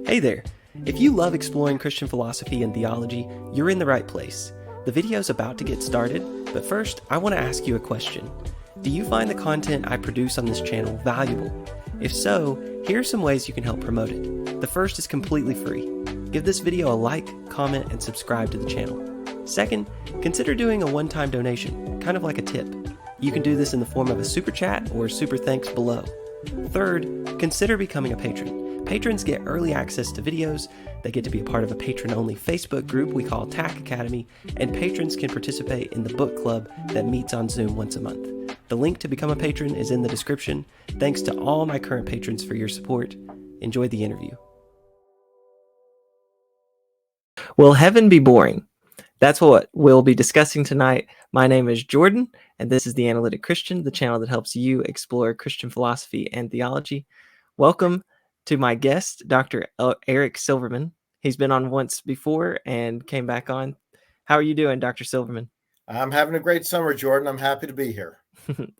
Hey there! If you love exploring Christian philosophy and theology, you're in the right place. The video's about to get started, but first, I want to ask you a question. Do you find the content I produce on this channel valuable? If so, here are some ways you can help promote it. The first is completely free. Give this video a like, comment, and subscribe to the channel. Second, consider doing a one-time donation, kind of like a tip. You can do this in the form of a super chat or super thanks below. Third, consider becoming a patron. Patrons get early access to videos, they get to be a part of a patron-only Facebook group we call TAC Academy, and patrons can participate in the book club that meets on Zoom once a month. The link to become a patron is in the description. Thanks to all my current patrons for your support. Enjoy the interview. Will heaven be boring? That's what we'll be discussing tonight. My name is Jordan, and this is The Analytic Christian, the channel that helps you explore Christian philosophy and theology. Welcome to my guest, Dr. Eric Silverman. He's been on once before and came back on. How are you doing, Dr. Silverman? I'm having a great summer, Jordan. I'm happy to be here.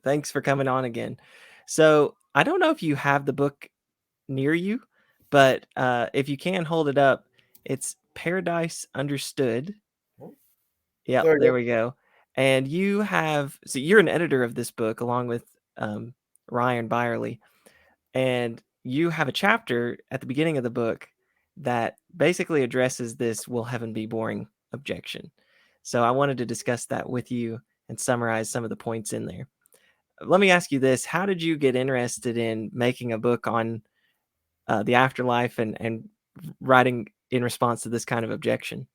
Thanks for coming on again. So I don't know if you have the book near you, but if you can hold it up, it's Paradise Understood. Yeah, there we go. And you're an editor of this book along with Ryan Byerly, and you have a chapter at the beginning of the book that basically addresses this "will heaven be boring" objection. So I wanted to discuss that with you and summarize some of the points in there. Let me ask you this: how did you get interested in making a book on the afterlife and writing in response to this kind of objection?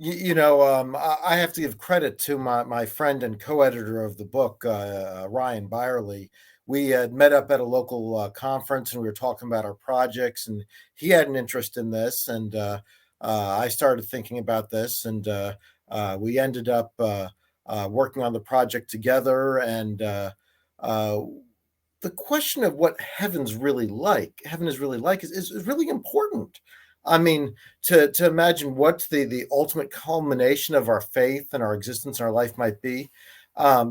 I have to give credit to my friend and co-editor of the book, Ryan Byerly. We had met up at a local conference, and we were talking about our projects, and he had an interest in this, and I started thinking about this, and we ended up working on the project together. And the question of what heaven is really like is really important. I mean, to imagine what the ultimate culmination of our faith and our existence in our life might be.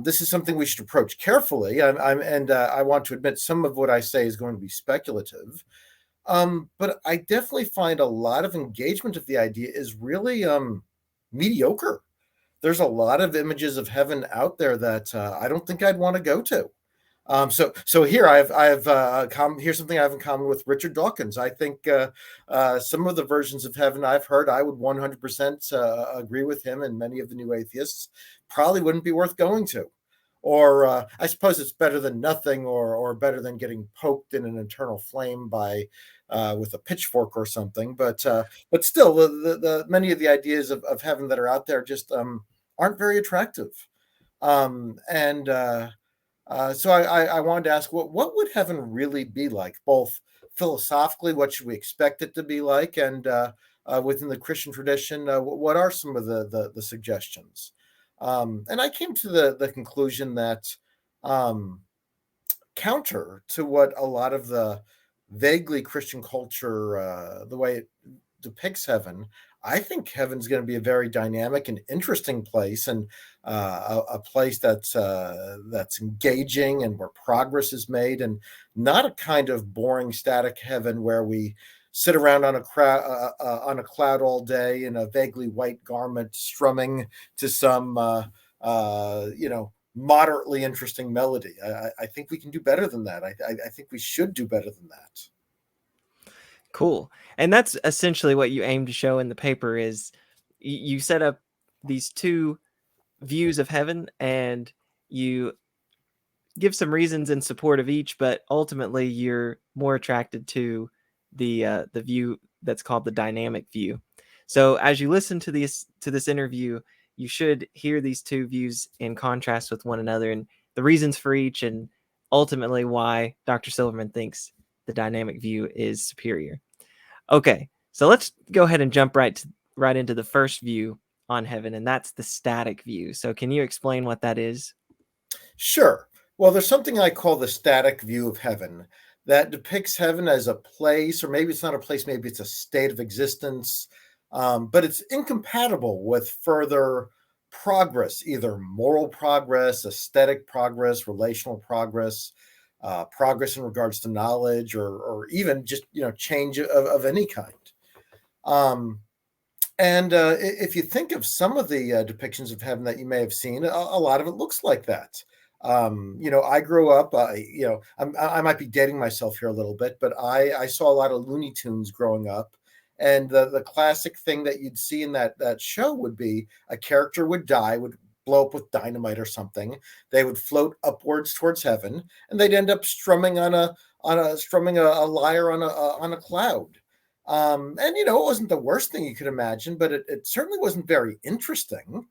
This is something we should approach carefully. I want to admit some of what I say is going to be speculative. But I definitely find a lot of engagement of the idea is really mediocre. There's a lot of images of heaven out there that I don't think I'd want to go to. So here here's something I have in common with Richard Dawkins. I think some of the versions of heaven I've heard, I would 100% agree with him, and many of the new atheists probably wouldn't be worth going to. Or I suppose it's better than nothing, or better than getting poked in an eternal flame by with a pitchfork or something. But still, the many of the ideas of heaven that are out there just aren't very attractive. So I wanted to ask, what would heaven really be like, both philosophically, what should we expect it to be like, and within the Christian tradition, what are some of the suggestions? And I came to the conclusion that counter to what a lot of the vaguely Christian culture, the way it depicts heaven, I think heaven's going to be a very dynamic and interesting place, and a place that's engaging and where progress is made, and not a kind of boring, static heaven where we sit around on a cloud all day in a vaguely white garment, strumming to some moderately interesting melody. I think we can do better than that. I think we should do better than that. Cool. And that's essentially what you aim to show in the paper is you set up these two views of heaven and you give some reasons in support of each, but ultimately you're more attracted to the view that's called the dynamic view. So as you listen to this interview, you should hear these two views in contrast with one another and the reasons for each, and ultimately why Dr. Silverman thinks the dynamic view is superior. Okay, so let's go ahead and jump right into the first view on heaven, and that's the static view. So can you explain what that is? Sure. Well, there's something I call the static view of heaven that depicts heaven as a place, or maybe it's not a place, maybe it's a state of existence, but it's incompatible with further progress, either moral progress, aesthetic progress, relational progress. progress in regards to knowledge, or even just change of any kind. And if you think of some of the depictions of heaven that you may have seen, a lot of it looks like that. I grew up, I might be dating myself here a little bit, but I saw a lot of Looney Tunes growing up. And the classic thing that you'd see in that show would be a character would die, would blow up with dynamite or something. They would float upwards towards heaven, and they'd end up strumming strumming a lyre on a cloud. And it wasn't the worst thing you could imagine, but it certainly wasn't very interesting.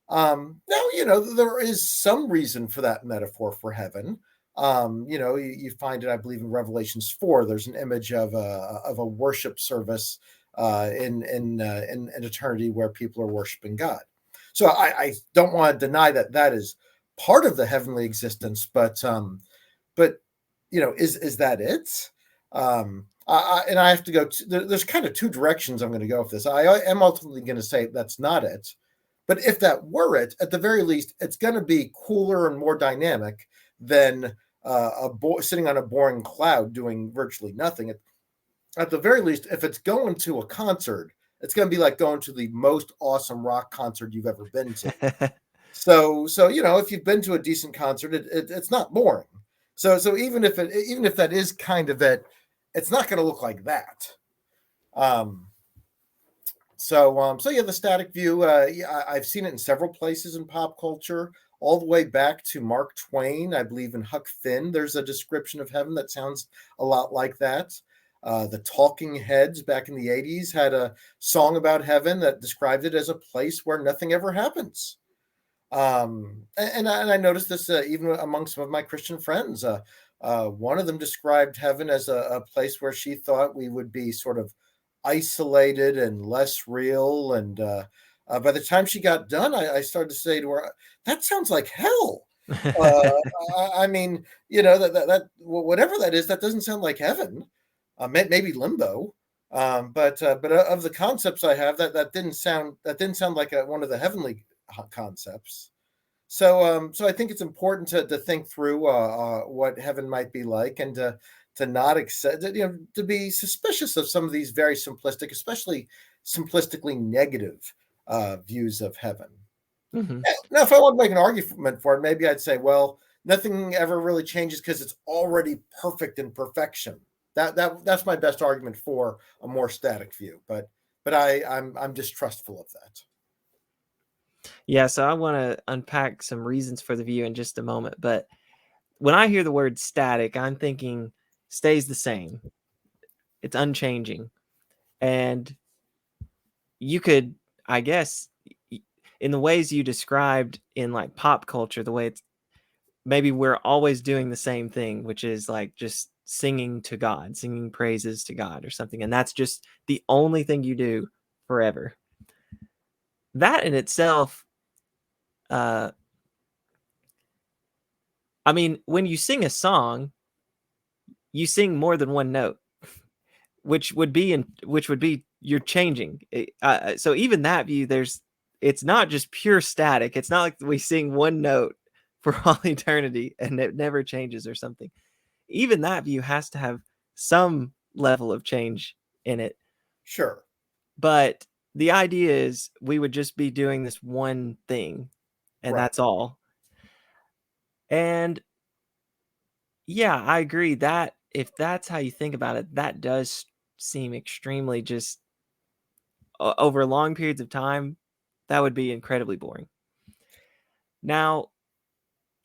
Now, there is some reason for that metaphor for heaven. You find it, I believe, in Revelations 4. There's an image of a worship service in eternity where people are worshiping God. So I don't want to deny that is part of the heavenly existence, but is that it? And I have to go. There's kind of two directions I'm going to go with this. I am ultimately going to say that's not it. But if that were it, at the very least, it's going to be cooler and more dynamic than sitting on a boring cloud doing virtually nothing. At the very least, if it's going to a concert, it's going to be like going to the most awesome rock concert you've ever been to. So if you've been to a decent concert, it's not boring. So even if that is kind of it, it's not going to look like that. So the static view, I've seen it in several places in pop culture, all the way back to Mark Twain. I believe in Huck Finn, there's a description of heaven that sounds a lot like that. The Talking Heads back in the 80s had a song about heaven that described it as a place where nothing ever happens. And I noticed this even among some of my Christian friends. One of them described heaven as a place where she thought we would be sort of isolated and less real. And by the time she got done, I started to say to her, that sounds like hell. I mean, that whatever that is, that doesn't sound like heaven. Maybe limbo. But of the concepts I have, that didn't sound like one of the heavenly concepts. So I think it's important to think through what heaven might be like, and to not accept, to be suspicious of some of these very simplistic, especially simplistically negative views of heaven. Mm-hmm. Now, if I want to make an argument for it, maybe I'd say, well, nothing ever really changes because it's already perfect in perfection. That's my best argument for a more static view. But I'm distrustful of that. Yeah, so I want to unpack some reasons for the view in just a moment. But when I hear the word static, I'm thinking stays the same. It's unchanging. And you could, I guess, in the ways you described in like pop culture, the way it's maybe we're always doing the same thing, which is like just singing to God, singing praises to God or something. And that's just the only thing you do forever. That in itself, I mean, when you sing a song, you sing more than one note, which would be you're changing. So even that view, it's not just pure static. It's not like we sing one note for all eternity and it never changes or something. Even that view has to have some level of change in it. Sure. But the idea is we would just be doing this one thing, and that's all. And yeah, I agree that if that's how you think about it, that does seem extremely just over long periods of time, that would be incredibly boring. Now,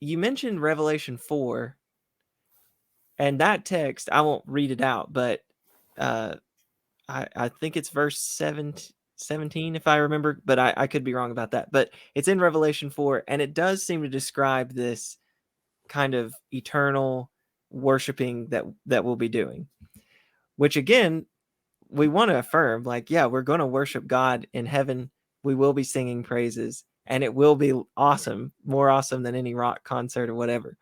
you mentioned Revelation 4, and that text, I won't read it out, but I think it's verse 17, if I remember, but I could be wrong about that. But it's in Revelation 4, and it does seem to describe this kind of eternal worshiping that we'll be doing, which again, we want to affirm, like, yeah, we're going to worship God in heaven. We will be singing praises, and it will be awesome, more awesome than any rock concert or whatever.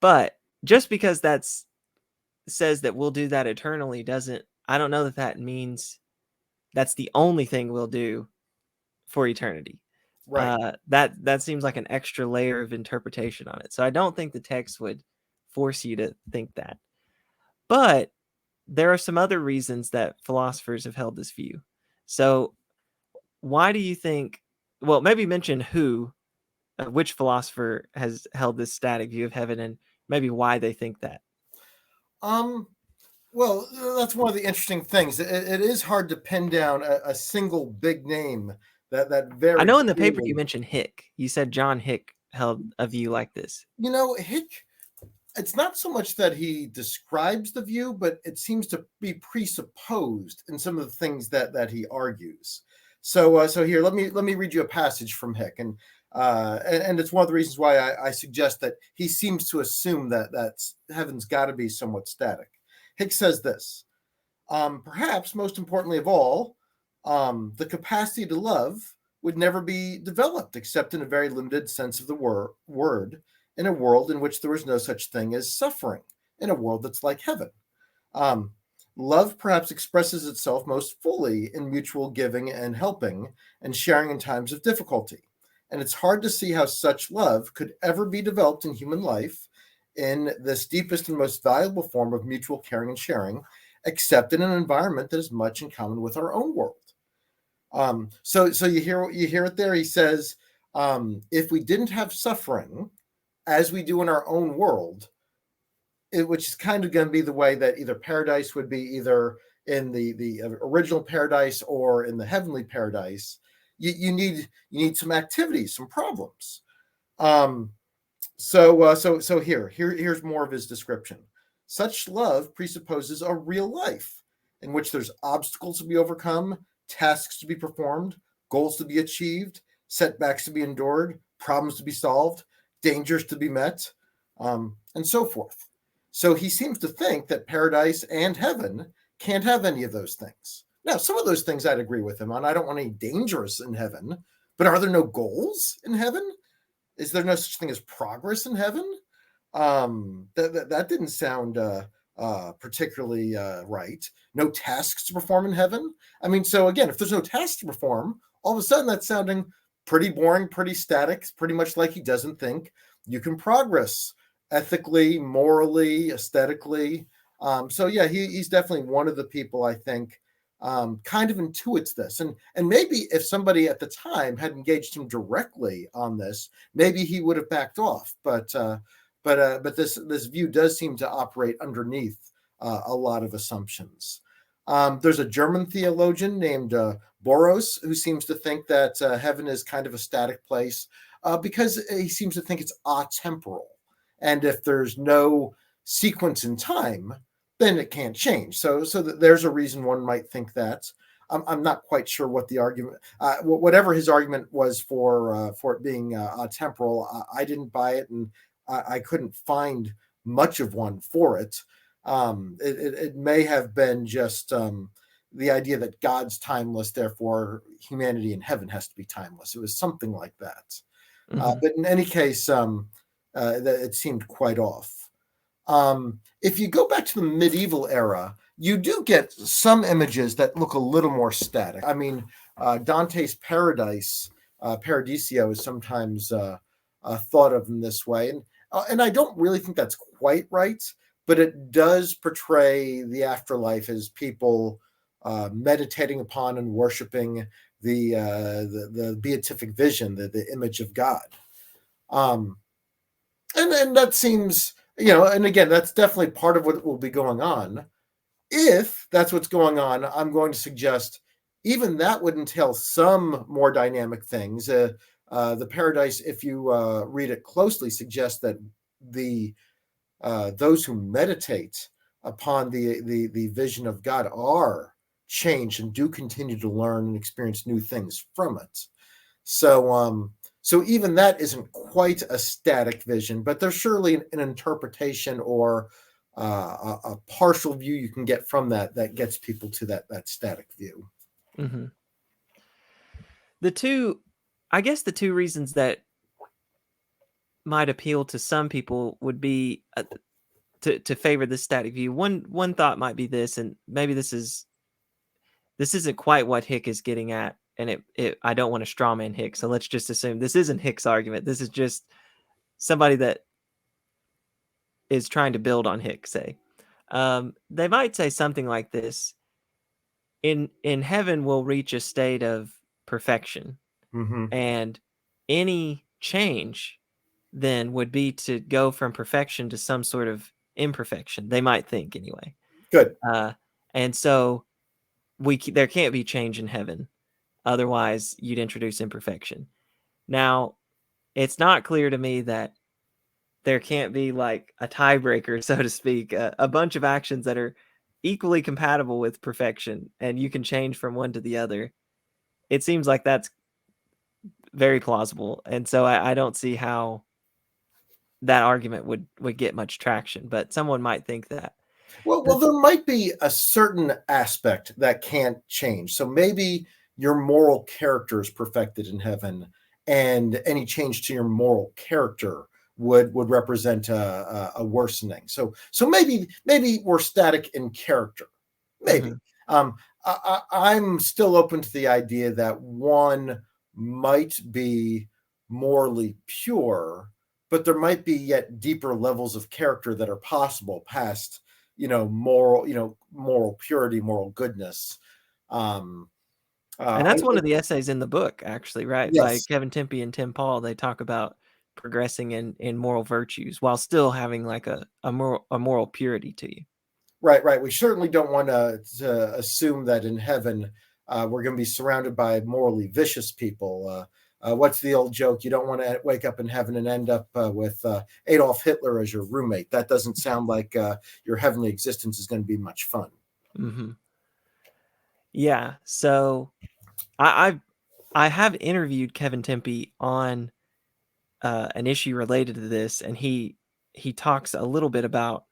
But just because that's says that we'll do that eternally I don't know that means that's the only thing we'll do for eternity. Right. That seems like an extra layer of interpretation on it. So I don't think the text would force you to think that. But there are some other reasons that philosophers have held this view. So why do you think, well, maybe mention which philosopher has held this static view of heaven and maybe why they think that. Um, well, that's one of the interesting things. It is hard to pin down a single big name that I very know in the paper you clearly. mentioned Hick. You said John Hick held a view like this. Hick, it's not so much that he describes the view, but it seems to be presupposed in some of the things that he argues. So here, let me read you a passage from Hick, and it's one of the reasons why I suggest that he seems to assume that heaven's got to be somewhat static. Hick says this: perhaps most importantly of all, the capacity to love would never be developed except in a very limited sense of the word, in a world in which there is no such thing as suffering, in a world that's like heaven. Um, Love perhaps expresses itself most fully in mutual giving and helping and sharing in times of difficulty. And it's hard to see how such love could ever be developed in human life in this deepest and most valuable form of mutual caring and sharing, except in an environment that is much in common with our own world. So you hear it there. He says, if we didn't have suffering, as we do in our own world, which is kind of going to be the way that either paradise would be, either in the original paradise or in the heavenly paradise, you need some activities, some problems. So here's more of his description. Such love presupposes a real life in which there's obstacles to be overcome, tasks to be performed, goals to be achieved, setbacks to be endured, problems to be solved, dangers to be met, and so forth. So he seems to think that paradise and heaven can't have any of those things. Now, some of those things I'd agree with him on. I don't want any dangers in heaven, but are there no goals in heaven? Is there no such thing as progress in heaven? That didn't sound particularly right. No tasks to perform in heaven. I mean, so again, if there's no tasks to perform, all of a sudden that's sounding pretty boring, pretty static, pretty much like he doesn't think you can progress ethically, morally, aesthetically. So yeah, he's definitely one of the people I think kind of intuits this, and maybe if somebody at the time had engaged him directly on this, maybe he would have backed off. But this view does seem to operate underneath a lot of assumptions. There's a German theologian named Boros who seems to think that heaven is kind of a static place because he seems to think it's atemporal. And if there's no sequence in time, then it can't change. So there's a reason one might think that. I'm not quite sure what the argument, whatever his argument was for it being atemporal, I didn't buy it, and I couldn't find much of one for it. It may have been just the idea that God's timeless, therefore humanity in heaven has to be timeless. It was something like that. Mm-hmm. But in any case, it seemed quite off. If you go back to the medieval era, you do get some images that look a little more static. I mean, Dante's Paradise, Paradiso, is sometimes thought of in this way. And I don't really think that's quite right, but it does portray the afterlife as people meditating upon and worshiping the beatific vision, the image of God. And that seems, and again, that's definitely part of what will be going on. If that's what's going on, I'm going to suggest even that would entail some more dynamic things. The paradise, if you read it closely, suggests that those who meditate upon the vision of God are changed and do continue to learn and experience new things from it. So even that isn't quite a static vision, but there's surely an interpretation or a partial view you can get from that gets people to that static view. Mm-hmm. The two reasons that might appeal to some people would be to favor this static view. One thought might be this, and maybe this isn't quite what Hick is getting at, and I don't want to straw man Hicks, so let's just assume this isn't Hicks' argument. This is just somebody that is trying to build on Hicks, say. They might say something like this: in heaven we'll reach a state of perfection, and any change then would be to go from perfection to some sort of imperfection. They might think, anyway. Good. And so there can't be change in heaven, otherwise you'd introduce imperfection. Now, it's not clear to me that there can't be like a tiebreaker, so to speak, a bunch of actions that are equally compatible with perfection, and you can change from one to the other. It seems like that's very plausible, and so I don't see how that argument would get much traction, but someone might think that. Well, there might be a certain aspect that can't change. So maybe your moral character is perfected in heaven, and any change to your moral character would represent a worsening. So maybe we're static in character. Maybe. I'm still open to the idea that one might be morally pure, but there might be yet deeper levels of character that are possible past, moral purity, moral goodness. And that's one of the essays in the book, actually, right? Yes. By Kevin Tempe and Tim Paul. They talk about progressing in moral virtues while still having like a moral purity to you. Right. We certainly don't want to assume that in heaven we're going to be surrounded by morally vicious people. What's the old joke? You don't want to wake up in heaven and end up with Adolf Hitler as your roommate. That doesn't sound like your heavenly existence is going to be much fun. Yeah. So I have interviewed Kevin Tempe on an issue related to this, and he talks a little bit about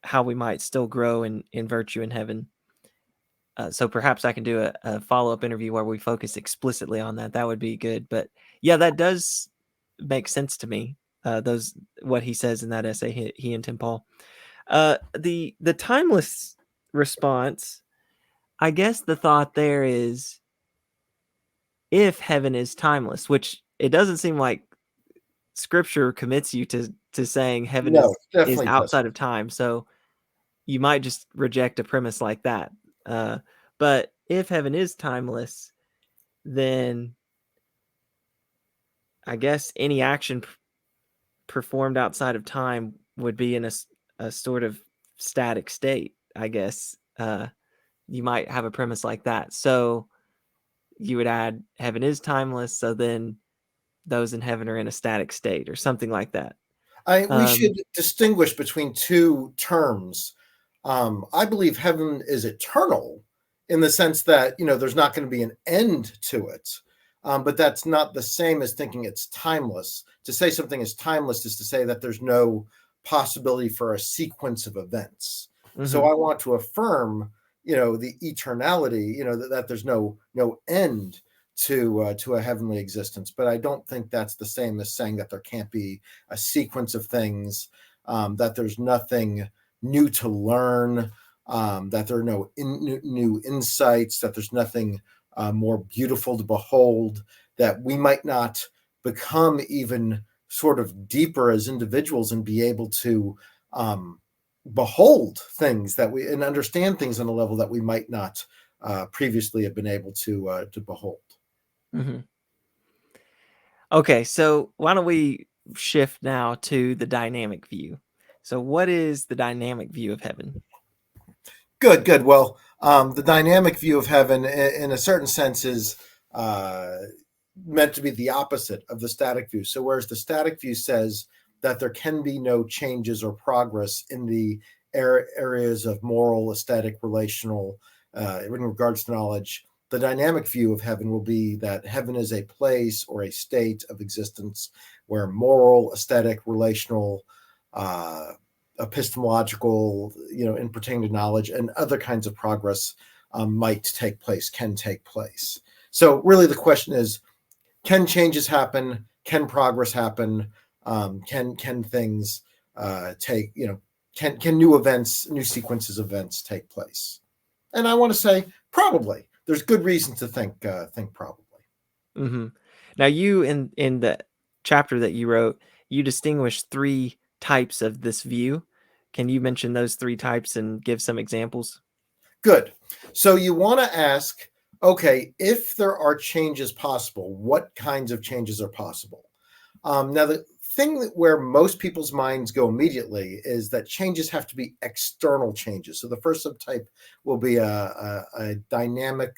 how we might still grow in virtue in heaven. So perhaps I can do a follow-up interview where we focus explicitly on that. That would be good. But yeah, that does make sense to me. What he says in that essay, he and Tim Paul. The timeless response, I guess the thought there is, if heaven is timeless, which it doesn't seem like Scripture commits you to saying heaven is outside of time. So you might just reject a premise like that. But if heaven is timeless, then I guess any action performed outside of time would be in a sort of static state, I guess. You might have a premise like that. So you would add heaven is timeless, so then those in heaven are in a static state or something like that. We should distinguish between two terms. I believe heaven is eternal in the sense that, there's not going to be an end to it. But that's not the same as thinking it's timeless. To say something is timeless is to say that there's no possibility for a sequence of events. So I want to affirm, the eternality, that there's no end to a heavenly existence. But I don't think that's the same as saying that there can't be a sequence of things, that there's nothing new to learn, that there are no new insights, that there's nothing more beautiful to behold, that we might not become even sort of deeper as individuals and be able to behold things and understand things on a level that we might not previously have been able to behold. Okay, so why don't we shift now to the dynamic view? So what is the dynamic view of heaven? Good. Well, the dynamic view of heaven, in a certain sense, is meant to be the opposite of the static view. So whereas the static view says that there can be no changes or progress in the areas of moral, aesthetic, relational, in regards to knowledge, the dynamic view of heaven will be that heaven is a place or a state of existence where moral, aesthetic, relational, epistemological, in pertaining to knowledge and other kinds of progress can take place. So really the question is, can changes happen? Can progress happen? Can things can new events, new sequences of events take place? And I want to say probably. there's good reason to think probably. Mm-hmm. Now, you in the chapter that you wrote, you distinguish three types of this view. Can you mention those three types and give some examples? Good. So you want to ask, okay, if there are changes possible, what kinds of changes are possible? Now, the thing where most people's minds go immediately is that changes have to be external changes. So the first subtype will be a dynamic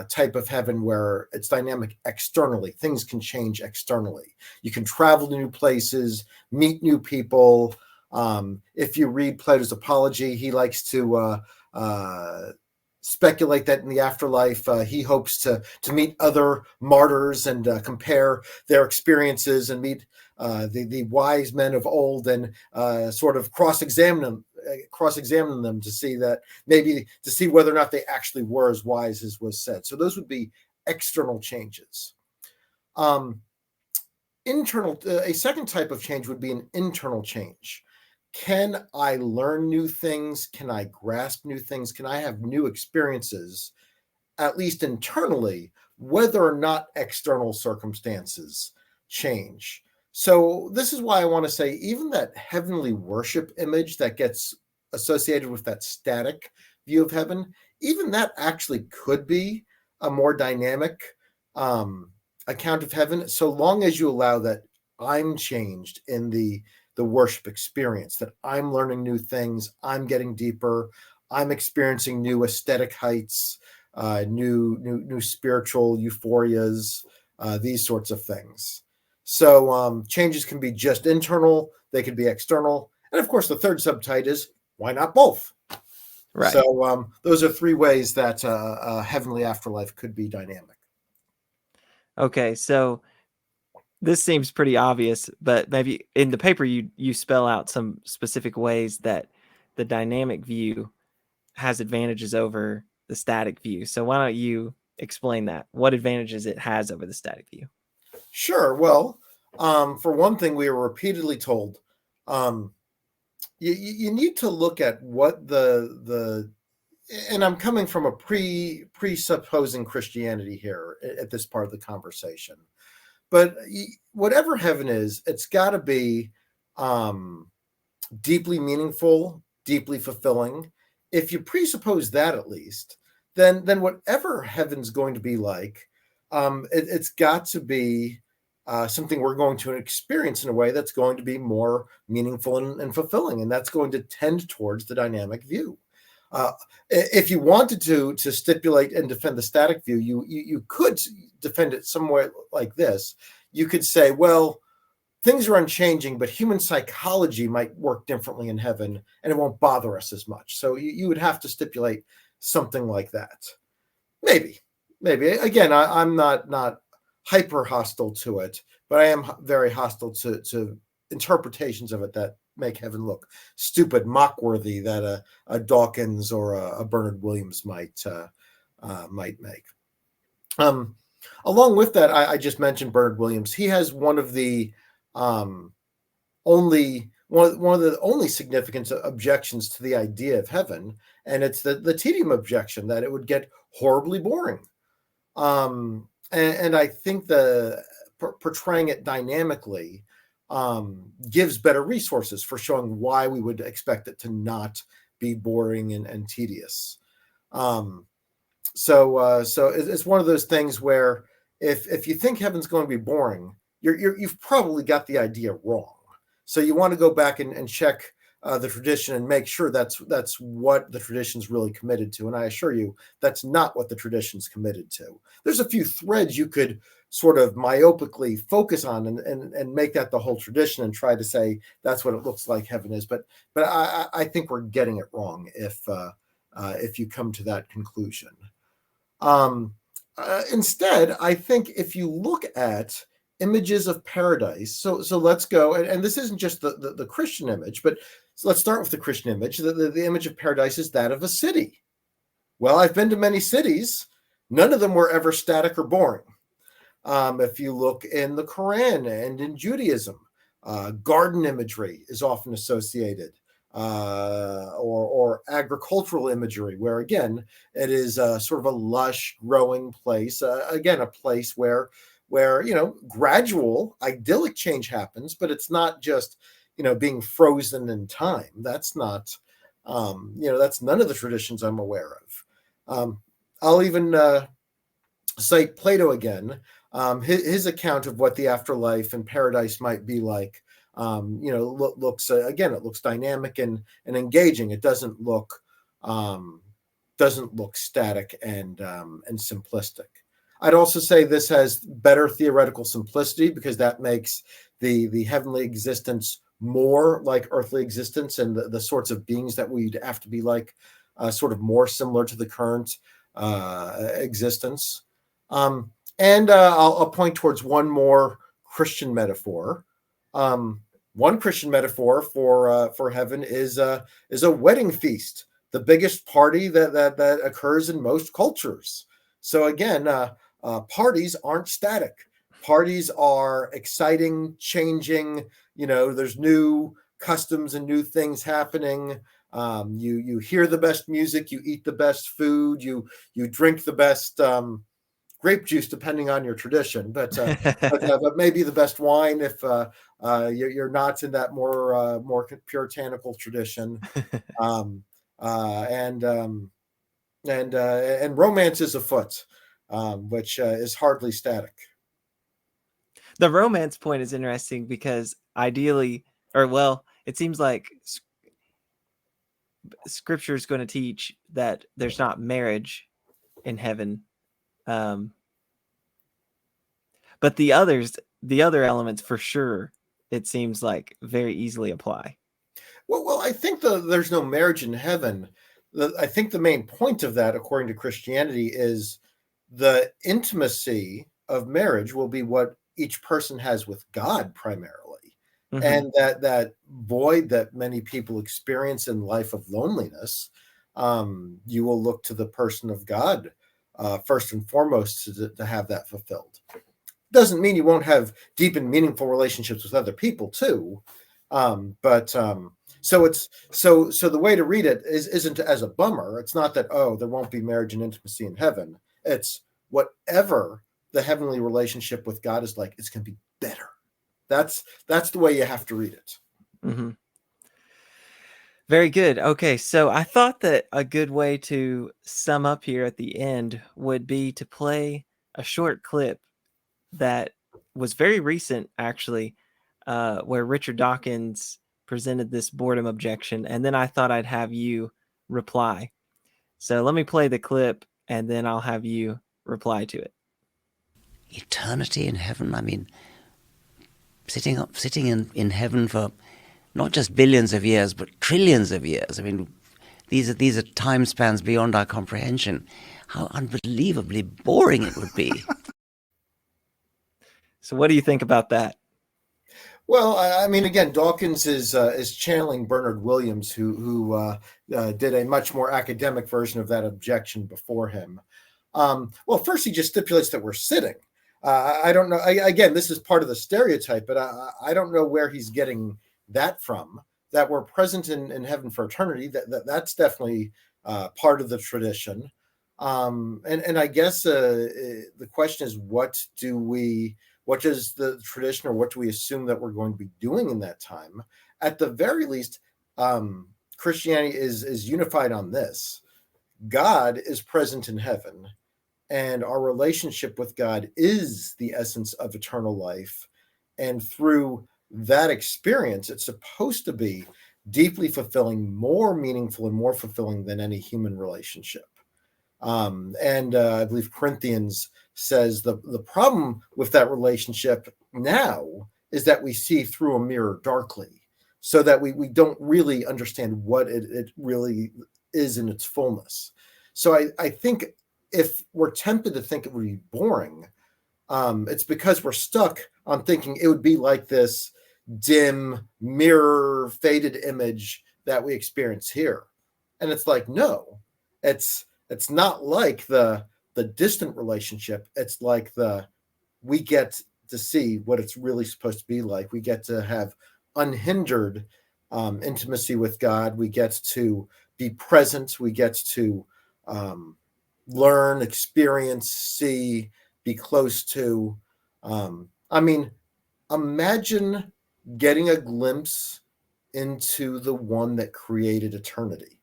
type of heaven where it's dynamic externally. Things can change externally. You can travel to new places, meet new people. If you read Plato's Apology, he likes to speculate that in the afterlife, he hopes to meet other martyrs and compare their experiences and meet the wise men of old and sort of cross-examine them to see that maybe to see whether or not they actually were as wise as was said. So those would be external changes. A second type of change would be an internal change. Can I learn new things? Can I grasp new things? Can I have new experiences, at least internally, whether or not external circumstances change? So this is why I want to say even that heavenly worship image that gets associated with that static view of heaven, even that actually could be a more dynamic account of heaven, so long as you allow that I'm changed in the worship experience, that I'm learning new things, I'm getting deeper, I'm experiencing new aesthetic heights, new spiritual euphorias, these sorts of things. So changes can be just internal, they could be external, and of course the third subtype is why not both? Right. So those are three ways that a heavenly afterlife could be dynamic. Okay, so this seems pretty obvious, but maybe in the paper you spell out some specific ways that the dynamic view has advantages over the static view. So why don't you explain that? What advantages it has over the static view? Sure. Well, for one thing, we were repeatedly told you need to look at what the and I'm coming from a presupposing Christianity here at this part of the conversation. But whatever heaven is, it's got to be deeply meaningful, deeply fulfilling. If you presuppose that, at least, then whatever heaven's going to be like, it's got to be something we're going to experience in a way that's going to be more meaningful and fulfilling, and that's going to tend towards the dynamic view. If you wanted to stipulate and defend the static view, you could defend it somewhere like this. You could say, well, things are unchanging, but human psychology might work differently in heaven, and it won't bother us as much. So you would have to stipulate something like that. Maybe. Again, I'm not hyper hostile to it, but I am very hostile to interpretations of it that make heaven look stupid, mock-worthy, that a Dawkins or a Bernard Williams might make. Along with that, I just mentioned Bernard Williams. He has one of the only significant objections to the idea of heaven, and it's the tedium objection, that it would get horribly boring. And I think portraying it dynamically gives better resources for showing why we would expect it to not be boring and tedious. So it's one of those things where if you think heaven's going to be boring, you've probably got the idea wrong. So you want to go back and check the tradition and make sure that's what the tradition's really committed to. And I assure you, that's not what the tradition's committed to. There's a few threads you could sort of myopically focus on and make that the whole tradition and try to say that's what it looks like heaven is. But I think we're getting it wrong if you come to that conclusion. Instead, I think if you look at images of paradise, so let's go, and this isn't just the Christian image, but let's start with the Christian image. The image of paradise is that of a city. Well, I've been to many cities. None of them were ever static or boring. If you look in the Quran and in Judaism, garden imagery is often associated or agricultural imagery, where again it is sort of a lush, growing place. Again, a place where gradual, idyllic change happens, but it's not just being frozen in time. That's not that's none of the traditions I'm aware of. I'll even cite Plato again. His account of what the afterlife and paradise might be like, looks again. It looks dynamic and engaging. It doesn't look static and simplistic. I'd also say this has better theoretical simplicity, because that makes the heavenly existence more like earthly existence, and the sorts of beings that we'd have to be like sort of more similar to the current existence. And I'll point towards one more Christian metaphor. One Christian metaphor for heaven is a wedding feast, the biggest party that occurs in most cultures. So again, parties aren't static. Parties are exciting, changing. There's new customs and new things happening. You hear the best music, you eat the best food, you drink the best grape juice, depending on your tradition, but maybe the best wine if you're not in that more puritanical tradition. And romance is afoot, which is hardly static. The romance point is interesting because ideally, it seems like Scripture is going to teach that there's not marriage in heaven. But the other elements for sure, it seems like very easily apply. Well, I think there's no marriage in heaven. I think the main point of that, according to Christianity, is the intimacy of marriage will be what each person has with God primarily. Mm-hmm. And that void that many people experience in life of loneliness, you will look to the person of God first and foremost to have that fulfilled. Doesn't mean you won't have deep and meaningful relationships with other people too, but so the way to read it isn't as a bummer. It's not that there won't be marriage and intimacy in heaven. It's whatever the heavenly relationship with God is like, it's going to be better. That's the way you have to read it. Mm-hmm. Very good. Okay, so I thought that a good way to sum up here at the end would be to play a short clip that was very recent, actually, where Richard Dawkins presented this boredom objection, and then I thought I'd have you reply. So let me play the clip, and then I'll have you reply to it. Eternity in heaven, I mean, sitting in heaven for not just billions of years, but trillions of years. I mean, these are time spans beyond our comprehension. How unbelievably boring it would be. So what do you think about that? Well, I mean, again, Dawkins is channeling Bernard Williams, who did a much more academic version of that objection before him. Well, first he just stipulates that we're sitting. I don't know. Again, this is part of the stereotype, but I don't know where he's getting that from. That we're present in heaven for eternity. That's definitely part of the tradition. And I guess the question is, what does the tradition, or what do we assume that we're going to be doing in that time? At the very least, Christianity is unified on this. God is present in heaven, and our relationship with God is the essence of eternal life. And through that experience, it's supposed to be deeply fulfilling, more meaningful and more fulfilling than any human relationship. And I believe Corinthians says the problem with that relationship now is that we see through a mirror darkly, so that we don't really understand what it really is in its fullness. So I think if we're tempted to think it would be boring, it's because we're stuck on thinking it would be like this dim, mirror, faded image that we experience here. And it's like, no, it's not like the distant relationship. It's like we get to see what it's really supposed to be like. We get to have unhindered intimacy with God. We get to be present. We get to learn, experience, see, be close to. I mean, imagine getting a glimpse into the one that created eternity.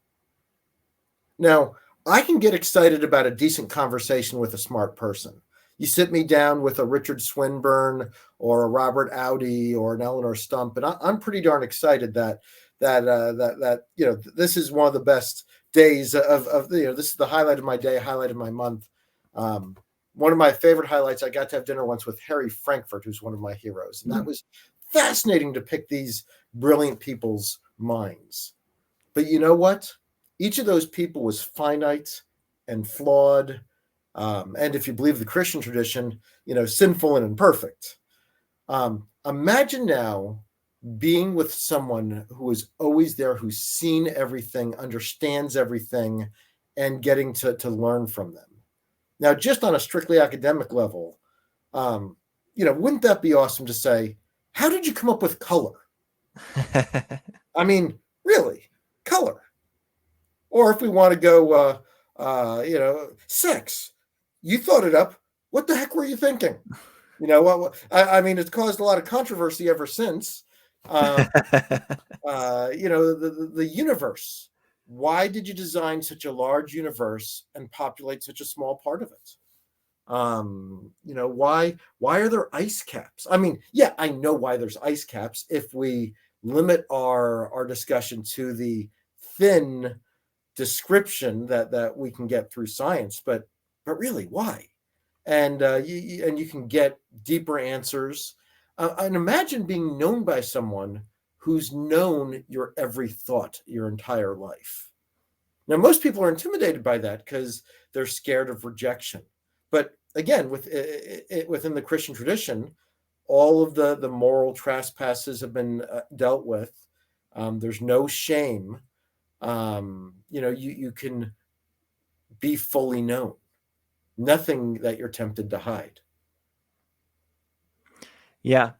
Now, I can get excited about a decent conversation with a smart person. You sit me down with a Richard Swinburne or a Robert Audi or an Eleanor Stump, and I'm pretty darn excited that this is one of the best days of this is the highlight of my day, highlight of my month. One of my favorite highlights, I got to have dinner once with Harry Frankfurt, who's one of my heroes, and that was fascinating to pick these brilliant people's minds. But you know what? Each of those people was finite and flawed. And if you believe the Christian tradition, sinful and imperfect. Imagine now being with someone who is always there, who's seen everything, understands everything, and getting to learn from them. Now, just on a strictly academic level, wouldn't that be awesome to say, how did you come up with color? I mean, really, color. Or if we want to go, sex. You thought it up. What the heck were you thinking? I mean, it's caused a lot of controversy ever since. The universe. Why did you design such a large universe and populate such a small part of it? Why are there ice caps? I mean, yeah, I know why there's ice caps if we limit our discussion to the thin description that we can get through science, but really, why? And you can get deeper answers. And imagine being known by someone who's known your every thought your entire life. Now, most people are intimidated by that because they're scared of rejection. But again, within the Christian tradition, all of the moral trespasses have been dealt with. There's no shame. You can be fully known. Nothing that you're tempted to hide. Yeah.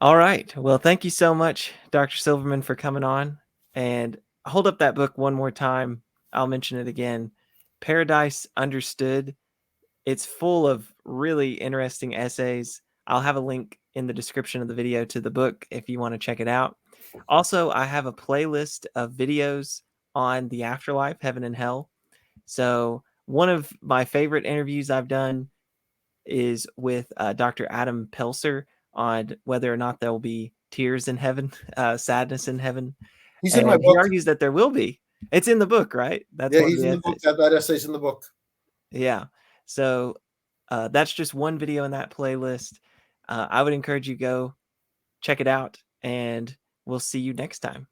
All right. Well, thank you so much, Dr. Silverman, for coming on. And hold up that book one more time. I'll mention it again. Paradise Understood. It's full of really interesting essays. I'll have a link in the description of the video to the book if you want to check it out. Also, I have a playlist of videos on the afterlife, heaven and hell. So one of my favorite interviews I've done is with Dr. Adam Pelser on whether or not there will be tears in heaven, sadness in heaven. He's in my book. He argues that there will be. It's in the book, right? He's in the book. That essay's in the book. Yeah. So that's just one video in that playlist. I would encourage you go check it out, and we'll see you next time.